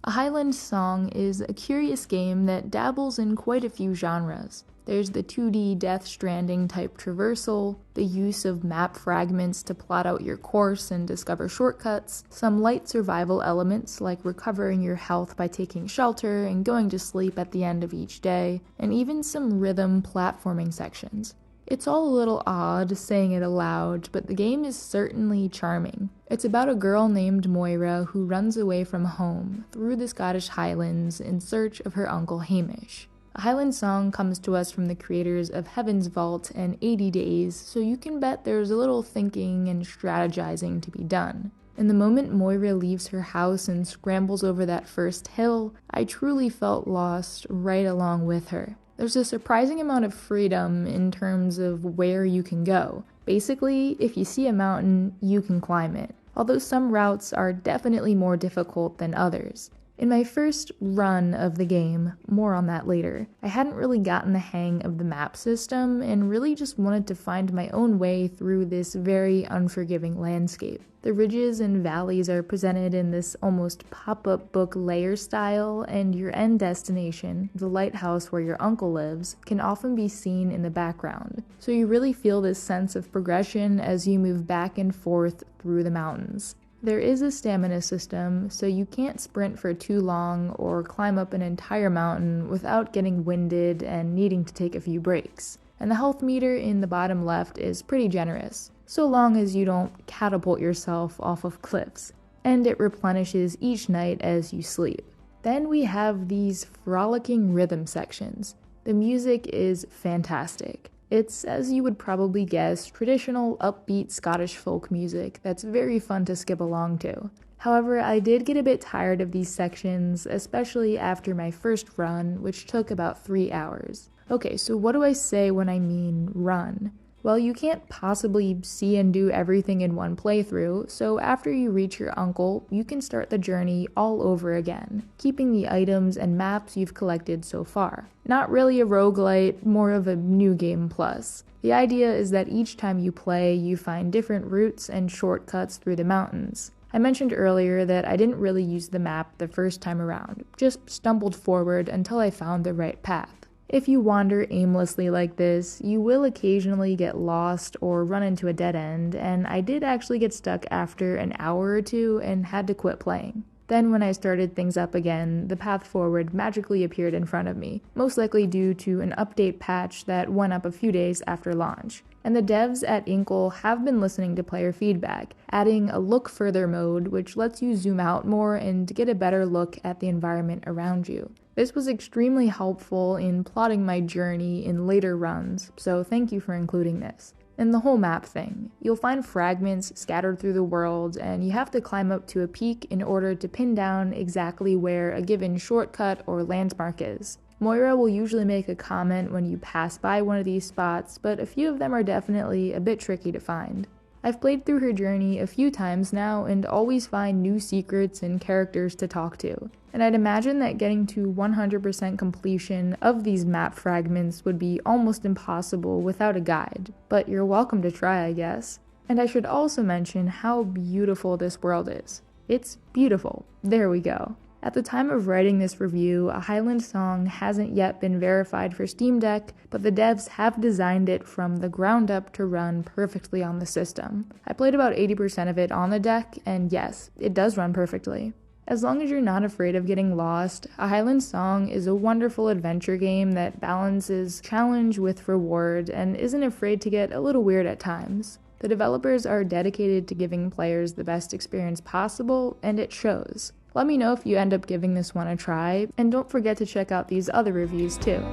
A Highland Song is a curious game that dabbles in quite a few genres. There's the 2D Death Stranding type traversal, the use of map fragments to plot out your course and discover shortcuts, some light survival elements like recovering your health by taking shelter and going to sleep at the end of each day, and even some rhythm platforming sections. It's all a little odd saying it aloud, but the game is certainly charming. It's about a girl named Moira who runs away from home through the Scottish Highlands in search of her uncle Hamish. A Highland Song comes to us from the creators of Heaven's Vault and 80 Days, so you can bet there's a little thinking and strategizing to be done. And the moment Moira leaves her house and scrambles over that first hill, I truly felt lost right along with her. There's a surprising amount of freedom in terms of where you can go. Basically, if you see a mountain, you can climb it, although some routes are definitely more difficult than others. In my first run of the game, more on that later, I hadn't really gotten the hang of the map system and really just wanted to find my own way through this very unforgiving landscape. The ridges and valleys are presented in this almost pop-up book layer style, and your end destination, the lighthouse where your uncle lives, can often be seen in the background. So you really feel this sense of progression as you move back and forth through the mountains. There is a stamina system, so you can't sprint for too long or climb up an entire mountain without getting winded and needing to take a few breaks. And the health meter in the bottom left is pretty generous, so long as you don't catapult yourself off of cliffs, and it replenishes each night as you sleep. Then we have these frolicking rhythm sections. The music is fantastic. It's, as you would probably guess, traditional upbeat Scottish folk music that's very fun to skip along to. However, I did get a bit tired of these sections, especially after my first run, which took about 3 hours. Okay, so what do I say when I mean run? Well, you can't possibly see and do everything in one playthrough, so after you reach your uncle, you can start the journey all over again, keeping the items and maps you've collected so far. Not really a roguelite, more of a new game plus. The idea is that each time you play, you find different routes and shortcuts through the mountains. I mentioned earlier that I didn't really use the map the first time around, just stumbled forward until I found the right path. If you wander aimlessly like this, you will occasionally get lost or run into a dead end, and I did actually get stuck after an hour or two and had to quit playing. Then when I started things up again, the path forward magically appeared in front of me, most likely due to an update patch that went up a few days after launch. And the devs at Inkle have been listening to player feedback, adding a look further mode which lets you zoom out more and get a better look at the environment around you. This was extremely helpful in plotting my journey in later runs, so thank you for including this. And the whole map thing. You'll find fragments scattered through the world, and you have to climb up to a peak in order to pin down exactly where a given shortcut or landmark is. Moira will usually make a comment when you pass by one of these spots, but a few of them are definitely a bit tricky to find. I've played through her journey a few times now and always find new secrets and characters to talk to. And I'd imagine that getting to 100% completion of these map fragments would be almost impossible without a guide, but you're welcome to try, I guess. And I should also mention how beautiful this world is. It's beautiful. There we go. At the time of writing this review, A Highland Song hasn't yet been verified for Steam Deck, but the devs have designed it from the ground up to run perfectly on the system. I played about 80% of it on the deck, and yes, it does run perfectly. As long as you're not afraid of getting lost, A Highland Song is a wonderful adventure game that balances challenge with reward and isn't afraid to get a little weird at times. The developers are dedicated to giving players the best experience possible, and it shows. Let me know if you end up giving this one a try, and don't forget to check out these other reviews too.